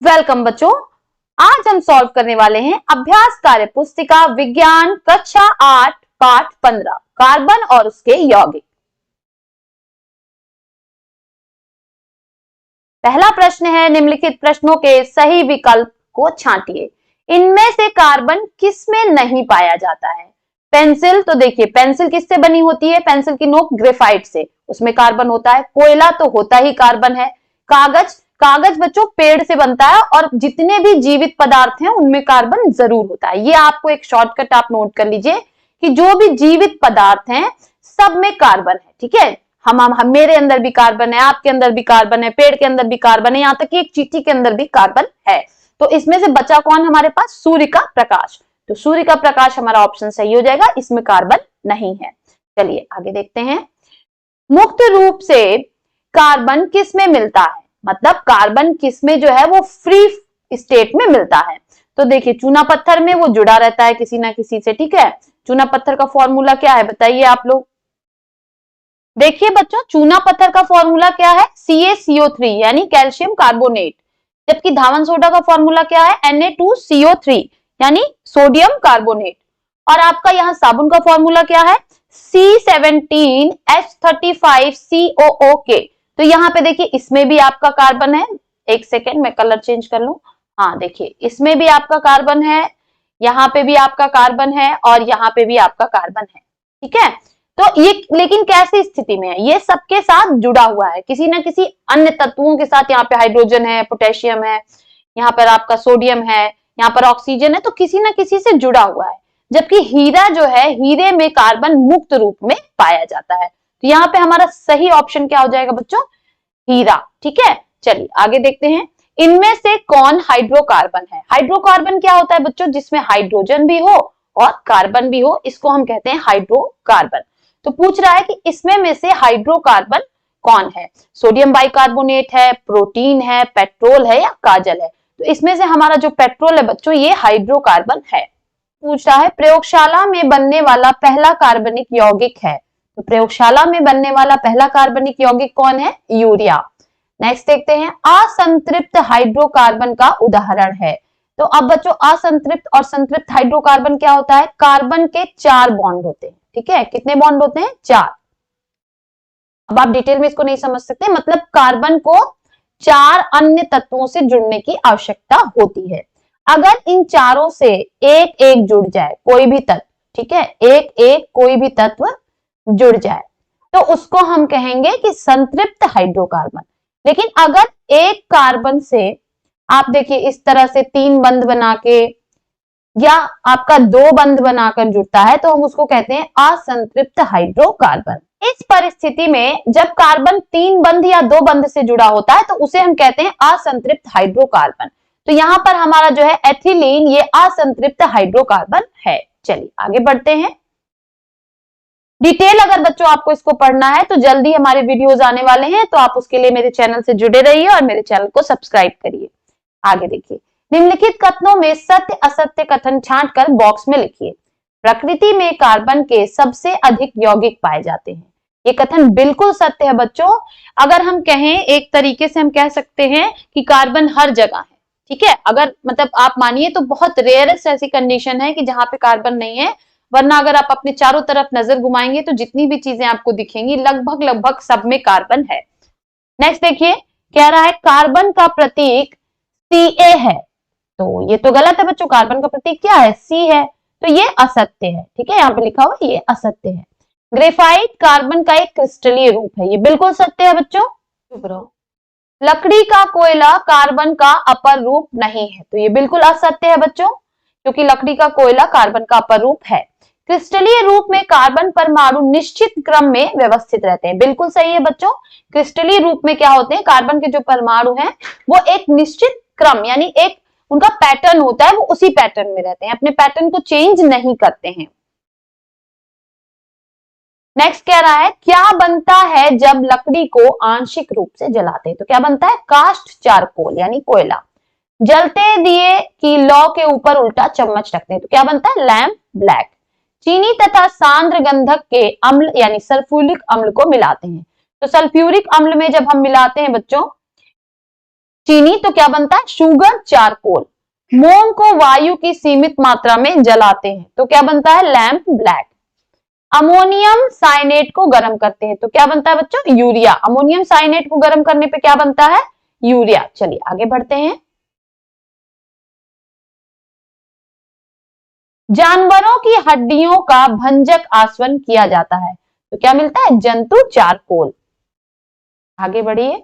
Welcome बच्चों, आज हम सॉल्व करने वाले हैं अभ्यास कार्य पुस्तिका विज्ञान कक्षा 8 पाठ 15 कार्बन और उसके यौगिक। पहला प्रश्न है, निम्नलिखित प्रश्नों के सही विकल्प को छांटिए। इनमें से कार्बन किसमें नहीं पाया जाता है? पेंसिल, तो देखिए पेंसिल किससे बनी होती है? पेंसिल की नोक ग्रेफाइट से, उसमें कार्बन होता है। कोयला तो होता ही कार्बन है। कागज, कागज बच्चों पेड़ से बनता है और जितने भी जीवित पदार्थ हैं उनमें कार्बन जरूर होता है। ये आपको एक शॉर्टकट आप नोट कर लीजिए कि जो भी जीवित पदार्थ हैं सब में कार्बन है। ठीक है, हम मेरे अंदर भी कार्बन है, आपके अंदर भी कार्बन है, पेड़ के अंदर भी कार्बन है, यहां तक कि एक चींटी के अंदर भी कार्बन है। तो इसमें से बचा कौन हमारे पास? सूर्य का प्रकाश। तो सूर्य का प्रकाश हमारा ऑप्शन सही हो जाएगा, इसमें कार्बन नहीं है। चलिए आगे देखते हैं। मुक्त रूप से कार्बन किस में मिलता है? मतलब कार्बन किस में जो है वो फ्री स्टेट में मिलता है। तो देखिए चूना पत्थर में वो जुड़ा रहता है किसी ना किसी से। ठीक है, चूना पत्थर का फॉर्मूला क्या है बताइए आप लोग। देखिए बच्चों, चूना पत्थर का फॉर्मूला क्या है? CaCO3 यानी कैल्शियम कार्बोनेट। जबकि धावन सोडा का फॉर्मूला क्या है? Na2CO3 यानी सोडियम कार्बोनेट। और आपका यहाँ साबुन का फॉर्मूला क्या है? C17H35COOK। तो यहाँ पे देखिए इसमें भी आपका कार्बन है। एक सेकेंड मैं कलर चेंज कर लूं। हाँ देखिए इसमें भी आपका कार्बन है, यहाँ पे भी आपका कार्बन है और यहाँ पे भी आपका कार्बन है। ठीक है, तो ये लेकिन कैसी स्थिति में है? ये सबके साथ जुड़ा हुआ है किसी ना किसी अन्य तत्वों के साथ। यहाँ पे हाइड्रोजन है, पोटेशियम है, यहाँ पर आपका सोडियम है, यहाँ पर ऑक्सीजन है, तो किसी ना किसी से जुड़ा हुआ है। जबकि हीरा जो है, हीरे में कार्बन मुक्त रूप में पाया जाता है। तो यहाँ पे हमारा सही ऑप्शन क्या हो जाएगा बच्चों? हीरा। ठीक है, चलिए आगे देखते हैं। इनमें से कौन हाइड्रोकार्बन है? हाइड्रोकार्बन क्या होता है बच्चों? जिसमें हाइड्रोजन भी हो और कार्बन भी हो, इसको हम कहते हैं हाइड्रोकार्बन। तो पूछ रहा है कि इसमें में से हाइड्रोकार्बन कौन है? सोडियम बाइकार्बोनेट है, प्रोटीन है, पेट्रोल है या काजल है? तो इसमें से हमारा जो पेट्रोल है बच्चों ये हाइड्रोकार्बन है। पूछ रहा है प्रयोगशाला में बनने वाला पहला कार्बनिक यौगिक है। तो प्रयोगशाला में बनने वाला पहला कार्बनिक यौगिक कौन है? यूरिया। नेक्स्ट देखते हैं, असंतृप्त हाइड्रोकार्बन का उदाहरण है। तो अब बच्चों असंतृप्त और संतृप्त हाइड्रोकार्बन क्या होता है? कार्बन के 4 बॉन्ड होते हैं। ठीक है, कितने बॉन्ड होते हैं? 4। अब आप डिटेल में इसको नहीं समझ सकते, मतलब कार्बन को 4 अन्य तत्वों से जुड़ने की आवश्यकता होती है। अगर इन चारों से एक एक जुड़ जाए, कोई भी तत्व, ठीक है, एक एक कोई भी तत्व जुड़ जाए तो उसको हम कहेंगे कि संतृप्त हाइड्रोकार्बन। लेकिन अगर एक कार्बन से आप देखिए इस तरह से 3 बंध बना के या आपका 2 बंध बनाकर जुड़ता है तो हम उसको कहते हैं असंतृप्त हाइड्रोकार्बन। इस परिस्थिति में जब कार्बन 3 बंध या 2 बंध से जुड़ा होता है तो उसे हम कहते हैं असंतृप्त हाइड्रोकार्बन। तो यहां पर हमारा जो है एथिलीन, ये असंतृप्त हाइड्रोकार्बन है। चलिए आगे बढ़ते हैं। डिटेल अगर बच्चों आपको इसको पढ़ना है तो जल्दी हमारे वीडियोस आने वाले हैं, तो आप उसके लिए मेरे चैनल से जुड़े रहिए और मेरे चैनल को सब्सक्राइब करिए। आगे देखिए, निम्नलिखित कथनों में सत्य असत्य कथन छांटकर बॉक्स में लिखिए। प्रकृति में कार्बन के सबसे अधिक यौगिक पाए जाते हैं। ये कथन बिल्कुल सत्य है बच्चों। अगर हम कहें एक तरीके से हम कह सकते हैं कि कार्बन हर जगह है। ठीक है, अगर मतलब आप मानिए तो बहुत रेयरेस्ट ऐसी कंडीशन है कि जहां पे कार्बन नहीं है, वरना अगर आप अपने चारों तरफ नजर घुमाएंगे तो जितनी भी चीजें आपको दिखेंगी लगभग लगभग सब में कार्बन है। नेक्स्ट देखिए, कह रहा है कार्बन का प्रतीक Ca है। तो ये तो गलत है बच्चों, कार्बन का प्रतीक क्या है? C है, तो ये असत्य है। ठीक है, यहाँ पे लिखा हुआ ये असत्य है। ग्रेफाइट कार्बन का एक क्रिस्टलीय रूप है, ये बिल्कुल सत्य है बच्चों। लकड़ी का कोयला कार्बन का अपर रूप नहीं है, तो ये बिल्कुल असत्य है बच्चों, क्योंकि लकड़ी का कोयला कार्बन का अपर रूप है। क्रिस्टलीय रूप में कार्बन परमाणु निश्चित क्रम में व्यवस्थित रहते हैं, बिल्कुल सही है बच्चों। क्रिस्टलीय रूप में क्या होते हैं? कार्बन के जो परमाणु हैं वो एक निश्चित क्रम यानी एक उनका पैटर्न होता है, वो उसी पैटर्न में रहते हैं, अपने पैटर्न को चेंज नहीं करते हैं। नेक्स्ट कह रहा है क्या बनता है जब लकड़ी को आंशिक रूप से जलाते हैं? तो क्या बनता है? कास्ट चारकोल यानी कोयला। जलते दिए की लौ के ऊपर उल्टा चम्मच रखते हैं तो क्या बनता है? Lamp black. चीनी तथा सांद्र गंधक के अम्ल यानी सल्फ्यूरिक अम्ल को मिलाते हैं। तो सल्फ्यूरिक अम्ल में जब हम मिलाते हैं बच्चों चीनी तो क्या बनता है, शुगर चारकोल। मोम को वायु की सीमित मात्रा में जलाते हैं तो क्या बनता है, लैंप ब्लैक। अमोनियम साइनेट को गर्म करते हैं तो क्या बनता है बच्चों, यूरिया। अमोनियम साइनेट को गर्म करने पे क्या बनता है, यूरिया। चलिए आगे बढ़ते हैं। जानवरों की हड्डियों का भंजक आसवन किया जाता है तो क्या मिलता है, जंतु चारकोल। आगे बढ़िए।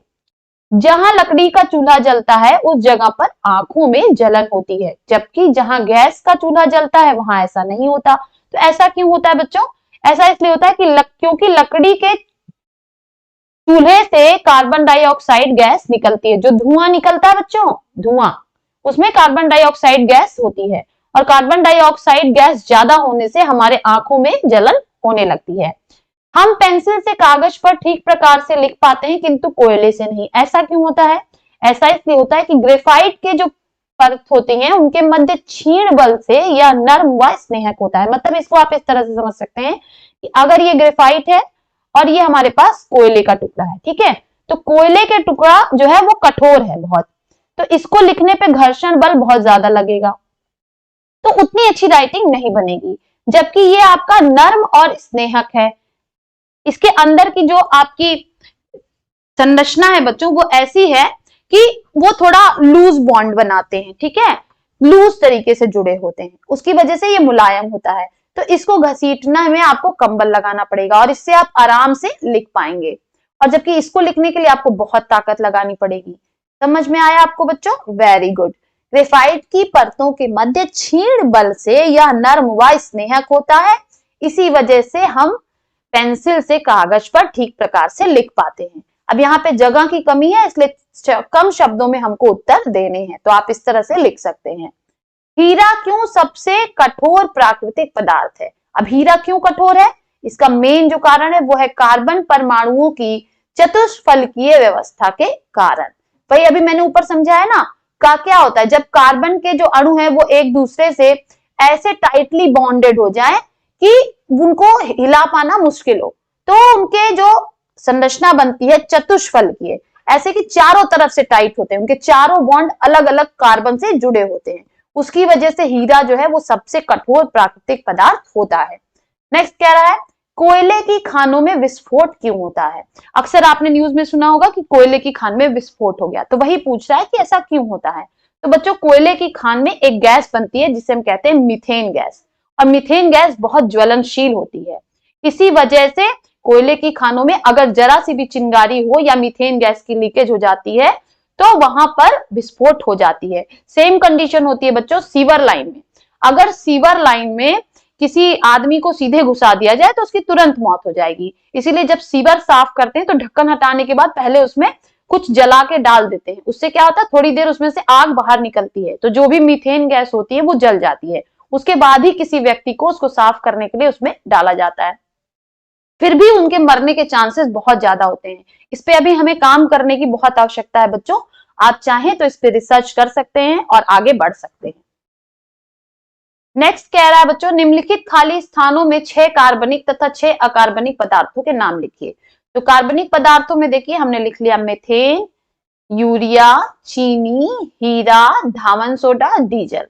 जहां लकड़ी का चूल्हा जलता है उस जगह पर आंखों में जलन होती है, जबकि जहां गैस का चूल्हा जलता है वहां ऐसा नहीं होता। तो ऐसा क्यों होता है बच्चों, ऐसा इसलिए होता है कि क्योंकि लकड़ी के चूल्हे से कार्बन डाइऑक्साइड गैस निकलती है। जो धुआं निकलता है बच्चों, धुआं, उसमें कार्बन डाइऑक्साइड गैस होती है और कार्बन डाइऑक्साइड गैस ज्यादा होने से हमारे आंखों में जलन होने लगती है। हम पेंसिल से कागज पर ठीक प्रकार से लिख पाते हैं किंतु कोयले से नहीं। ऐसा क्यों होता है, ऐसा इसलिए होता है कि ग्रेफाइट के जो परत होती हैं उनके मध्य क्षीण बल से यह नर्म व स्नेहक होता है। मतलब इसको आप इस तरह से समझ सकते हैं कि अगर ये ग्रेफाइट है और ये हमारे पास कोयले का टुकड़ा है, ठीक है, तो कोयले के टुकड़ा जो है वो कठोर है बहुत, तो इसको लिखने पे घर्षण बल बहुत ज्यादा लगेगा तो उतनी अच्छी राइटिंग नहीं बनेगी। जबकि ये आपका नर्म और स्नेहक है, इसके अंदर की जो आपकी संरचना है बच्चों वो ऐसी है कि वो थोड़ा लूज बॉन्ड बनाते हैं, ठीक है, लूज तरीके से जुड़े होते हैं, उसकी वजह से ये मुलायम होता है। तो इसको घसीटने में आपको कंबल लगाना पड़ेगा और इससे आप आराम से लिख पाएंगे, और जबकि इसको लिखने के लिए आपको बहुत ताकत लगानी पड़ेगी। समझ में आया आपको बच्चों, वेरी गुड। ग्रेफाइट की परतों के मध्य क्षीण बल से यह नर्म व स्नेहक होता है, इसी वजह से हम पेंसिल से कागज पर ठीक प्रकार से लिख पाते हैं। अब यहाँ पे जगह की कमी है इसलिए कम शब्दों में हमको उत्तर देने हैं, तो आप इस तरह से लिख सकते हैं। हीरा क्यों सबसे कठोर प्राकृतिक पदार्थ है। अब हीरा क्यों कठोर है, इसका मेन जो कारण है वो है कार्बन परमाणुओं की चतुष्फलकीय व्यवस्था के कारण। भाई अभी मैंने ऊपर समझाया ना, का क्या होता है, जब कार्बन के जो अणु है वो एक दूसरे से ऐसे टाइटली बॉन्डेड हो जाए कि उनको हिला पाना मुश्किल हो, तो उनके जो संरचना बनती है चतुष्फलकीय, ऐसे कि चारों तरफ से टाइट होते हैं, उनके चारों बॉन्ड अलग अलग कार्बन से जुड़े होते हैं, उसकी वजह से हीरा जो है वो सबसे कठोर प्राकृतिक पदार्थ होता है। नेक्स्ट कह रहा है कोयले की खानों में विस्फोट क्यों होता है। अक्सर आपने न्यूज में सुना होगा कि कोयले की खान में विस्फोट हो गया, तो वही पूछ रहा है कि ऐसा क्यों होता है। तो बच्चों कोयले की खान में एक गैस बनती है जिसे हम कहते हैं मीथेन गैस, और मीथेन गैस बहुत ज्वलनशील होती है। इसी वजह से कोयले की खानों में अगर जरा सी भी चिंगारी हो या मीथेन गैस की लीकेज हो जाती है तो वहां पर विस्फोट हो जाती है। सेम कंडीशन होती है बच्चों सीवर लाइन में। अगर सीवर लाइन में किसी आदमी को सीधे घुसा दिया जाए तो उसकी तुरंत मौत हो जाएगी, इसीलिए जब सीवर साफ करते हैं तो ढक्कन हटाने के बाद पहले उसमें कुछ जला के डाल देते हैं। उससे क्या होता है, थोड़ी देर उसमें से आग बाहर निकलती है तो जो भी मीथेन गैस होती है वो जल जाती है, उसके बाद ही किसी व्यक्ति को उसको साफ करने के लिए उसमें डाला जाता है। फिर भी उनके मरने के चांसेस बहुत ज्यादा होते हैं। इस पे अभी हमें काम करने की बहुत आवश्यकता है बच्चों, आप चाहें तो इस पे रिसर्च कर सकते हैं और आगे बढ़ सकते हैं। नेक्स्ट कह रहा है बच्चों निम्नलिखित खाली स्थानों में 6 कार्बनिक तथा 6 अकार्बनिक पदार्थों के नाम लिखिए। तो कार्बनिक पदार्थों में देखिए हमने लिख लिया मीथेन, यूरिया, चीनी, हीरा, धावन सोडा, डीजल।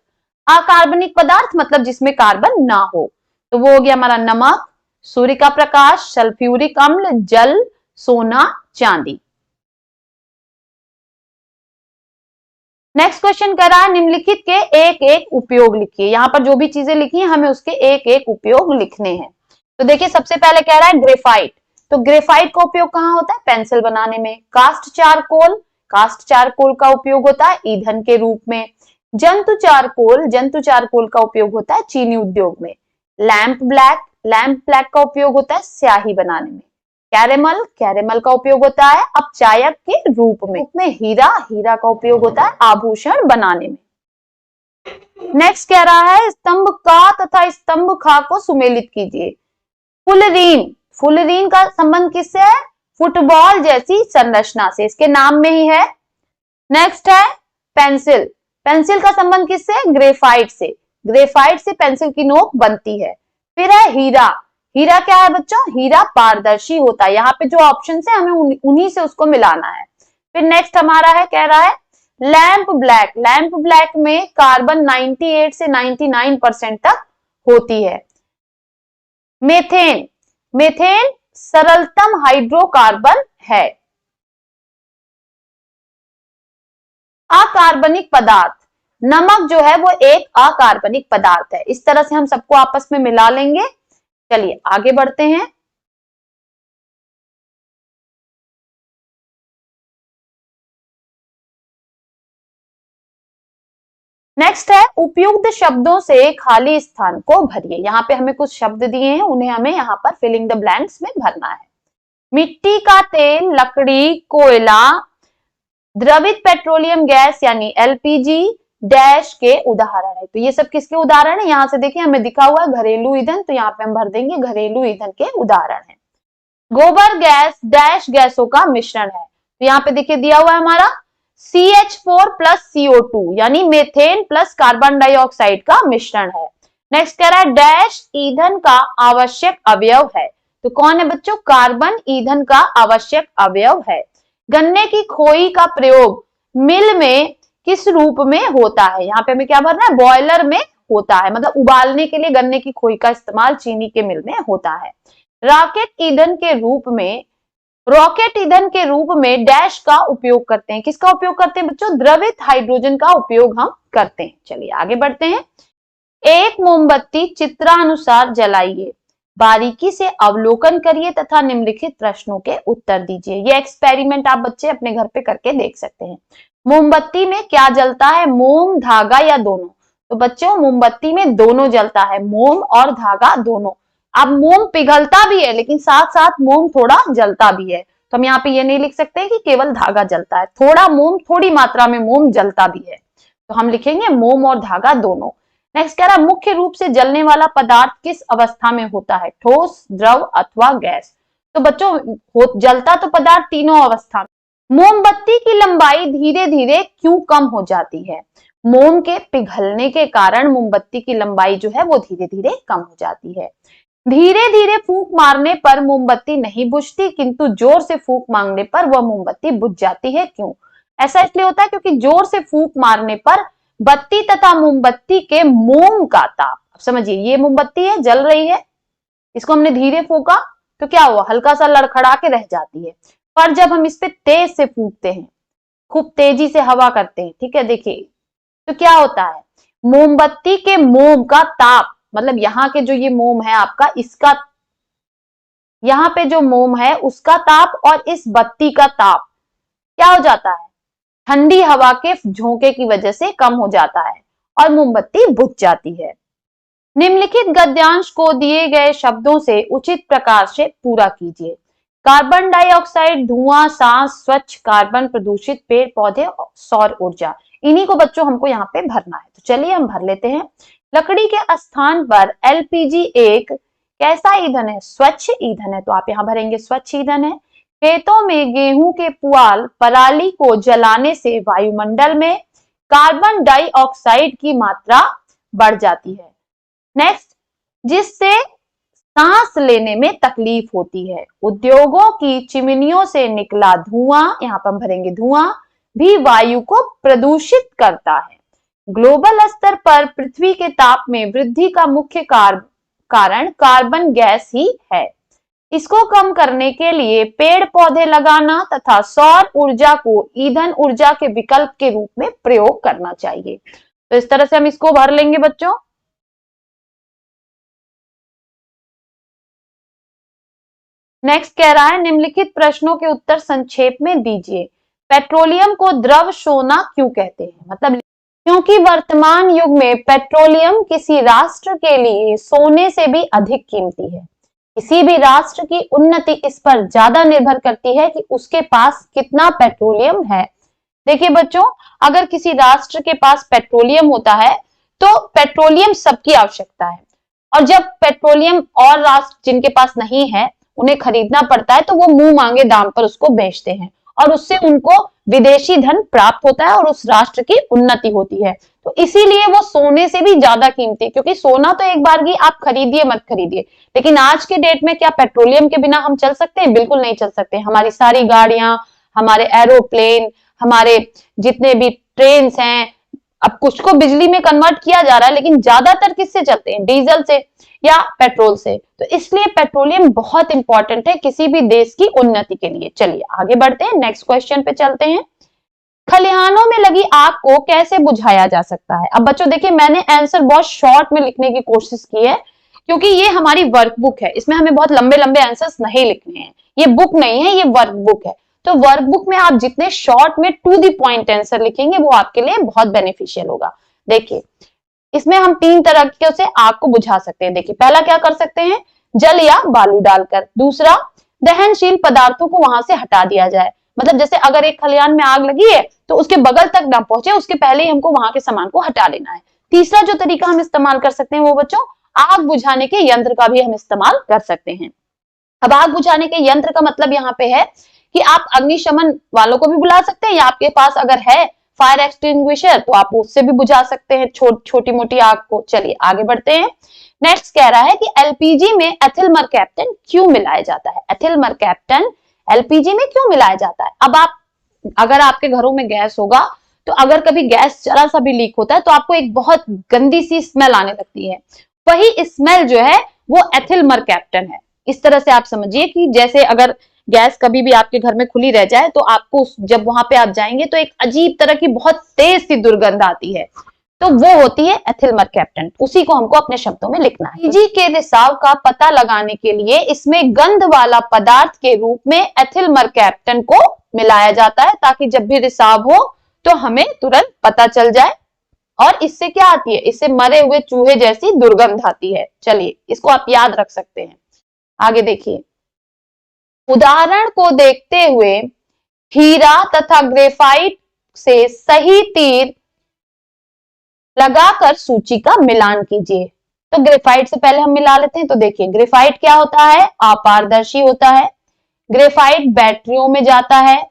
अकार्बनिक पदार्थ मतलब जिसमें कार्बन ना हो, तो वो हो गया हमारा नमक, सूर्य का प्रकाश, सल्फ्यूरिक अम्ल, जल, सोना, चांदी। नेक्स्ट क्वेश्चन कर रहा है निम्नलिखित के एक एक उपयोग लिखिए। यहाँ पर जो भी चीजें लिखी हैं हमें उसके एक एक उपयोग लिखने हैं। तो देखिए सबसे पहले कह रहा है ग्रेफाइट, तो ग्रेफाइट का उपयोग कहाँ होता है, पेंसिल बनाने में। कास्ट चारकोल, कास्ट चारकोल का उपयोग होता है ईंधन के रूप में। जंतु चारकोल, जंतु चारकोल का उपयोग होता है चीनी उद्योग में। लैंप ब्लैक, लैंप ब्लैक का उपयोग होता है स्याही बनाने में। कैरेमल, कैरेमल का उपयोग होता है अपचायक के रूप में। हीरा, हीरा का उपयोग होता है आभूषण बनाने में। नेक्स्ट कह रहा है स्तंभ का तथा स्तंभ खा को सुमेलित कीजिए। फुलरीन, फुलरीन का संबंध किससे है, फुटबॉल जैसी संरचना से, इसके नाम में ही है। नेक्स्ट है पेंसिल, पेंसिल का संबंध किससे, ग्रेफाइट से, ग्रेफाइट से पेंसिल की नोक बनती है। फिर है हीरा, हीरा क्या है बच्चों, हीरा पारदर्शी होता है। यहाँ पे जो ऑप्शन है हमें उन्हीं से उसको मिलाना है। फिर नेक्स्ट हमारा है कह रहा है लैंप ब्लैक में कार्बन 98 से 99% तक होती है। मेथेन सरलतम हाइड्रोकार्बन है। अकार्बनिक पदार्थ, नमक जो है वो एक अकार्बनिक पदार्थ है। इस तरह से हम सबको आपस में मिला लेंगे। चलिए आगे बढ़ते हैं। नेक्स्ट है उपयुक्त शब्दों से खाली स्थान को भरिए। यहाँ पे हमें कुछ शब्द दिए हैं, उन्हें हमें यहाँ पर फिलिंग द ब्लैंक्स में भरना है। मिट्टी का तेल, लकड़ी, कोयला, द्रवित पेट्रोलियम गैस यानी एलपीजी डैश के उदाहरण है। तो ये सब किसके उदाहरण है? यहाँ से देखिए हमें दिखा हुआ है घरेलू ईंधन, तो यहाँ पे हम भर देंगे घरेलू ईंधन के उदाहरण है। गोबर गैस डैश गैसों का मिश्रण है। तो यहाँ पे देखिए दिया हुआ है हमारा CH4 प्लस CO2 यानी मेथेन प्लस कार्बन डाइऑक्साइड का मिश्रण है। नेक्स्ट कह रहा है डैश ईंधन का आवश्यक अवयव है। तो कौन है बच्चों? कार्बन ईंधन का आवश्यक अवयव है। गन्ने की खोई का प्रयोग मिल में किस रूप में होता है? यहाँ पे हमें क्या भरना है? बॉयलर में होता है, मतलब उबालने के लिए गन्ने की खोई का इस्तेमाल चीनी के मिल में होता है। रॉकेट ईंधन के रूप में डैश का उपयोग करते हैं। किसका उपयोग करते हैं बच्चों? द्रवित हाइड्रोजन का उपयोग हम करते हैं। चलिए आगे बढ़ते हैं। एक मोमबत्ती चित्रानुसार जलाइए, बारीकी से अवलोकन करिए तथा निम्नलिखित प्रश्नों के उत्तर दीजिए। ये एक्सपेरिमेंट आप बच्चे अपने घर पे करके देख सकते हैं। मोमबत्ती में क्या जलता है? मोम, धागा या दोनों? तो बच्चों मोमबत्ती में दोनों जलता है, मोम और धागा दोनों। अब मोम पिघलता भी है लेकिन साथ साथ मोम थोड़ा जलता भी है। तो हम यहाँ पे ये नहीं लिख सकते कि केवल धागा जलता है, थोड़ा मोम, थोड़ी मात्रा में मोम जलता भी है। तो हम लिखेंगे मोम और धागा दोनों। नेक्स्ट कह रहा है मुख्य रूप से जलने वाला पदार्थ किस अवस्था में होता है? ठोस, द्रव अथवा गैस? तो बच्चों जलता तो पदार्थ तीनों अवस्था में। मोमबत्ती की लंबाई धीरे धीरे क्यों कम हो जाती है? मोम के पिघलने के कारण मोमबत्ती की लंबाई जो है वो धीरे धीरे कम हो जाती है। धीरे धीरे फूंक मारने पर मोमबत्ती नहीं बुझती, किंतु जोर से फूंक मारने पर वह मोमबत्ती बुझ जाती है। क्यों? ऐसा इसलिए होता है क्योंकि जोर से फूंक मारने पर बत्ती तथा मोमबत्ती के मोम का ताप, समझिए ये मोमबत्ती है जल रही है, इसको हमने धीरे फूंका तो क्या हुआ? हल्का सा लड़खड़ा के रह जाती है। पर जब हम इस पे तेज से फूंकते हैं, खूब तेजी से हवा करते हैं, ठीक है, देखिए तो क्या होता है? मोमबत्ती के मोम का ताप, मतलब यहाँ के जो ये मोम है आपका, इसका यहाँ पे जो मोम है उसका ताप और इस बत्ती का ताप क्या हो जाता है? ठंडी हवा के झोंके की वजह से कम हो जाता है और मोमबत्ती बुझ जाती है। निम्नलिखित गद्यांश को दिए गए शब्दों से उचित प्रकार से पूरा कीजिए। कार्बन डाइऑक्साइड, धुआं, सांस, स्वच्छ कार्बन, प्रदूषित पेड़ पौधे, सौर ऊर्जा। इन्हीं को बच्चों हमको यहाँ पे भरना है। तो चलिए हम भर लेते हैं। लकड़ी के स्थान पर एलपीजी एक कैसा ईंधन है? स्वच्छ ईंधन है। तो आप यहाँ भरेंगे स्वच्छ ईंधन है। खेतों में गेहूं के पुआल, पराली को जलाने से वायुमंडल में कार्बन डाइऑक्साइड की मात्रा बढ़ जाती है। नेक्स्ट, जिससे सांस लेने में तकलीफ होती है। उद्योगों की चिमनियों से निकला धुआं, यहाँ पर हम भरेंगे धुआं, भी वायु को प्रदूषित करता है। ग्लोबल स्तर पर पृथ्वी के ताप में वृद्धि का मुख्य कारण कार्बन गैस ही है। इसको कम करने के लिए पेड़ पौधे लगाना तथा सौर ऊर्जा को ईंधन ऊर्जा के विकल्प के रूप में प्रयोग करना चाहिए। तो इस तरह से हम इसको भर लेंगे बच्चों। नेक्स्ट कह रहा है निम्नलिखित प्रश्नों के उत्तर संक्षेप में दीजिए। पेट्रोलियम को द्रव सोना क्यों कहते हैं? मतलब क्योंकि वर्तमान युग में पेट्रोलियम किसी राष्ट्र के लिए सोने से भी अधिक कीमती है। किसी भी राष्ट्र की उन्नति इस पर ज्यादा निर्भर करती है कि उसके पास कितना पेट्रोलियम है। देखिए बच्चों, अगर किसी राष्ट्र के पास पेट्रोलियम होता है तो पेट्रोलियम सबकी आवश्यकता है, और जब पेट्रोलियम और राष्ट्र जिनके पास नहीं है उन्हें खरीदना पड़ता है तो वो मुंह मांगे दाम पर उसको बेचते हैं और उससे उनको विदेशी धन प्राप्त होता है और उस राष्ट्र की उन्नति होती है। तो इसीलिए वो सोने से भी ज्यादा कीमती है, क्योंकि सोना तो एक बार की आप खरीदिए मत खरीदिए, लेकिन आज के डेट में क्या पेट्रोलियम के बिना हम चल सकते हैं? बिल्कुल नहीं चल सकते। हमारी सारी गाड़ियां, हमारे एरोप्लेन, हमारे जितने भी ट्रेन हैं, अब कुछ को बिजली में कन्वर्ट किया जा रहा है, लेकिन ज्यादातर किससे चलते हैं, डीजल से या पेट्रोल से। तो इसलिए पेट्रोलियम बहुत इंपॉर्टेंट है किसी भी देश की उन्नति के लिए। चलिए आगे बढ़ते हैं, नेक्स्ट क्वेश्चन पे चलते हैं। खलिहानों में लगी आग को कैसे बुझाया जा सकता है? अब बच्चों देखिए, मैंने आंसर बहुत शॉर्ट में लिखने की कोशिश की है, क्योंकि ये हमारी वर्कबुक है, इसमें हमें बहुत लंबे लंबे आंसर्स नहीं लिखने हैं। ये बुक नहीं है, ये वर्कबुक है। तो वर्कबुक में आप जितने शॉर्ट में टू द पॉइंट आंसर लिखेंगे वो आपके लिए बहुत बेनिफिशियल होगा। देखिए, इसमें हम 3 तरीकों से आग को बुझा सकते हैं। देखिए, पहला क्या कर सकते हैं, जल या बालू डालकर। दूसरा, दहनशील पदार्थों को वहां से हटा दिया जाए, मतलब जैसे अगर एक खलिहान में आग लगी है तो उसके बगल तक ना पहुंचे, उसके पहले ही हमको वहां के सामान को हटा लेना है। तीसरा जो तरीका हम इस्तेमाल कर सकते हैं वो बच्चों, आग बुझाने के यंत्र का भी हम इस्तेमाल कर सकते हैं। अब आग बुझाने के यंत्र का मतलब यहाँ पे है कि आप अग्निशमन वालों को भी बुला सकते हैं, या आपके पास अगर है फायर एक्सटिंग्विशर तो आप उससे भी बुझा सकते हैं छोटी मोटी आग को। चलिए आगे बढ़ते हैं। नेक्स्ट कह रहा है कि एलपीजी में एथिल मरकैप्टन क्यों मिलाया जाता है? एथिल मरकैप्टन एलपीजी में क्यों मिलाया जाता है? अब अगर आपके घरों में गैस होगा तो अगर कभी गैस जरा सा भी लीक होता है तो आपको एक बहुत गंदी सी स्मेल आने लगती है, वही स्मेल जो है वो एथिल मरकैप्टन है। इस तरह से आप समझिए कि जैसे अगर गैस कभी भी आपके घर में खुली रह जाए तो आपको जब वहां पे आप जाएंगे तो एक अजीब तरह की बहुत तेज सी दुर्गंध आती है, तो वो होती है एथिल मरकैप्टन। उसी को हमको अपने शब्दों में लिखना है। एलपीजी के रिसाव का पता लगाने के लिए इसमें गंध वाला पदार्थ के रूप में एथिल मरकैप्टन को मिलाया जाता है, ताकि जब भी रिसाव हो तो हमें तुरंत पता चल जाए। और इससे क्या आती है, इससे मरे हुए चूहे जैसी दुर्गंध आती है। चलिए इसको आप याद रख सकते हैं। आगे देखिए, उदाहरण को देखते हुए हीरा तथा ग्रेफाइट से सही तीर लगाकर सूची का मिलान कीजिए। तो ग्रेफाइट से पहले हम मिला लेते हैं। तो देखिए, ग्रेफाइट क्या होता है, अपारदर्शी होता है। ग्रेफाइट बैटरियों में जाता है।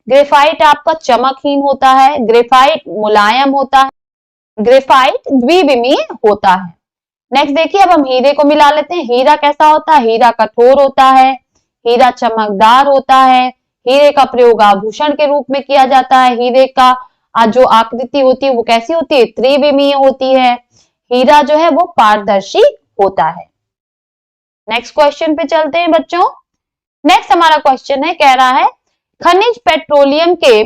ग्रेफाइट आपका चमकहीन होता है। ग्रेफाइट मुलायम होता है। ग्रेफाइट द्विविमीय होता है। नेक्स्ट देखिए, अब हम हीरे को मिला लेते हैं। हीरा कैसा होता है, हीरा कठोर होता है। हीरा चमकदार होता है। हीरे का प्रयोग आभूषण के रूप में किया जाता है। हीरे का जो आकृति होती है वो कैसी होती है, त्रिविमीय होती है। हीरा जो है वो पारदर्शी होता है। नेक्स्ट क्वेश्चन पे चलते हैं बच्चों। नेक्स्ट हमारा क्वेश्चन है, कह रहा है खनिज पेट्रोलियम के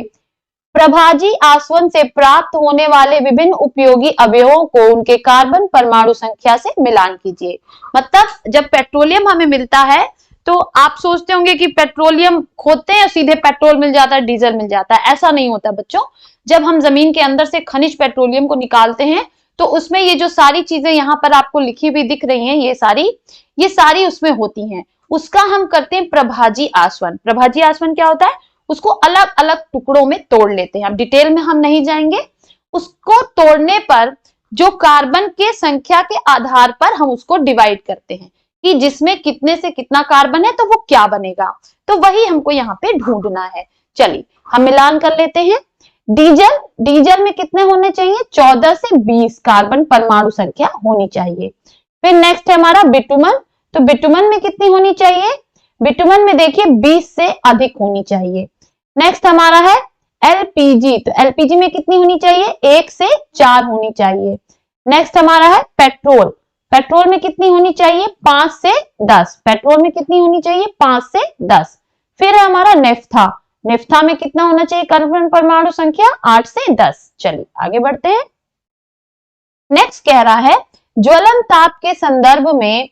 प्रभाजी आसवन से प्राप्त होने वाले विभिन्न उपयोगी अवयवों को उनके कार्बन परमाणु संख्या से मिलान कीजिए। मतलब जब पेट्रोलियम हमें मिलता है तो आप सोचते होंगे कि पेट्रोलियम खोदते हैं सीधे पेट्रोल मिल जाता है, डीजल मिल जाता है। ऐसा नहीं होता बच्चों। जब हम जमीन के अंदर से खनिज पेट्रोलियम को निकालते हैं तो उसमें ये जो सारी चीजें यहाँ पर आपको लिखी हुई दिख रही हैं, ये सारी उसमें होती हैं। उसका हम करते हैं प्रभाजी आसवन। प्रभाजी आसवन क्या होता है, उसको अलग अलग टुकड़ों में तोड़ लेते हैं। अब डिटेल में हम नहीं जाएंगे। उसको तोड़ने पर जो कार्बन के संख्या के आधार पर हम उसको डिवाइड करते हैं कि जिसमें कितने से कितना कार्बन है तो वो क्या बनेगा, तो वही हमको यहाँ पे ढूंढना है। चलिए हम मिलान कर लेते हैं। डीजल में कितने होने चाहिए, 14 से 20 कार्बन परमाणु संख्या होनी चाहिए। फिर नेक्स्ट है हमारा बिटुमन। तो बिटुमन में कितनी होनी चाहिए, बिटुमन में देखिए 20 से अधिक होनी चाहिए। नेक्स्ट हमारा है एलपीजी। तो एलपीजी में कितनी होनी चाहिए, 1 से 4 होनी चाहिए। नेक्स्ट हमारा है पेट्रोल। पेट्रोल में कितनी होनी चाहिए, 5 से 10। पेट्रोल में कितनी होनी चाहिए, 5 से 10। फिर है हमारा नेफ्था। नेफ्था में कितना होना चाहिए कार्बन परमाणु संख्या, 8 से 10। चलिए आगे बढ़ते हैं। नेक्स्ट कह रहा है ज्वलन ताप के संदर्भ में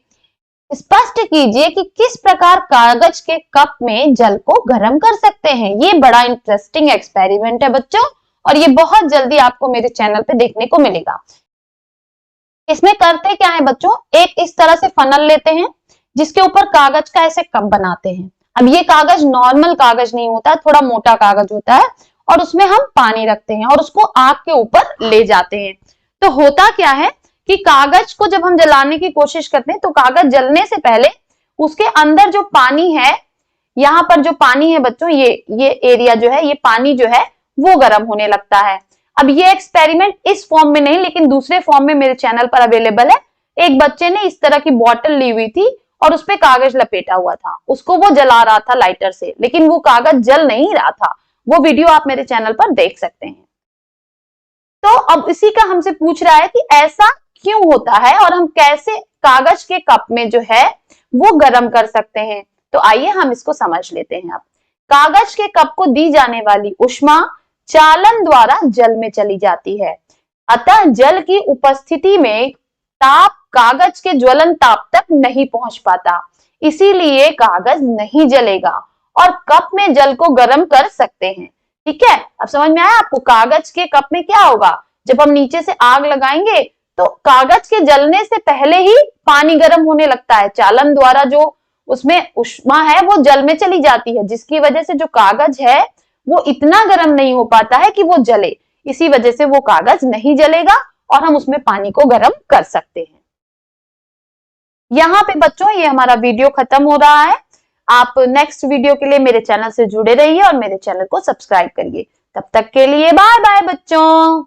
स्पष्ट कीजिए कि किस प्रकार कागज के कप में जल को गर्म कर सकते हैं। ये बड़ा इंटरेस्टिंग एक्सपेरिमेंट है बच्चों, और ये बहुत जल्दी आपको मेरे चैनल पे देखने को मिलेगा। इसमें करते क्या है बच्चों, एक इस तरह से फनल लेते हैं जिसके ऊपर कागज का ऐसे कप बनाते हैं। अब ये कागज नॉर्मल कागज नहीं होता, थोड़ा मोटा कागज होता है, और उसमें हम पानी रखते हैं और उसको आग के ऊपर ले जाते हैं। तो होता क्या है कि कागज को जब हम जलाने की कोशिश करते हैं तो कागज जलने से पहले उसके अंदर जो पानी है, यहाँ पर जो पानी है बच्चों, ये एरिया जो है, ये पानी जो है वो गर्म होने लगता है। अब ये एक्सपेरिमेंट इस फॉर्म में नहीं, लेकिन दूसरे फॉर्म में मेरे चैनल पर अवेलेबल है। एक बच्चे ने इस तरह की बॉटल ली हुई थी और उस पे कागज लपेटा हुआ था, उसको वो जला रहा था लाइटर से, लेकिन वो कागज जल नहीं रहा था। वो वीडियो आप मेरे चैनल पर देख सकते हैं। तो अब इसी का हमसे पूछ रहा है कि ऐसा क्यों होता है और हम कैसे कागज के कप में जो है वो गर्म कर सकते हैं। तो आइए हम इसको समझ लेते हैं। अब कागज के कप को दी जाने वाली ऊष्मा चालन द्वारा जल में चली जाती है, अतः जल की उपस्थिति में ताप कागज के ज्वलन ताप तक नहीं पहुंच पाता, इसीलिए कागज नहीं जलेगा और कप में जल को गर्म कर सकते हैं। ठीक है, अब समझ में आया आपको। कागज के कप में क्या होगा, जब हम नीचे से आग लगाएंगे तो कागज के जलने से पहले ही पानी गर्म होने लगता है, चालन द्वारा जो उसमें ऊष्मा है वो जल में चली जाती है, जिसकी वजह से जो कागज है वो इतना गर्म नहीं हो पाता है कि वो जले, इसी वजह से वो कागज नहीं जलेगा और हम उसमें पानी को गर्म कर सकते हैं। यहाँ पे बच्चों ये हमारा वीडियो खत्म हो रहा है। आप नेक्स्ट वीडियो के लिए मेरे चैनल से जुड़े रहिए और मेरे चैनल को सब्सक्राइब करिए। तब तक के लिए बाय बाय बच्चों।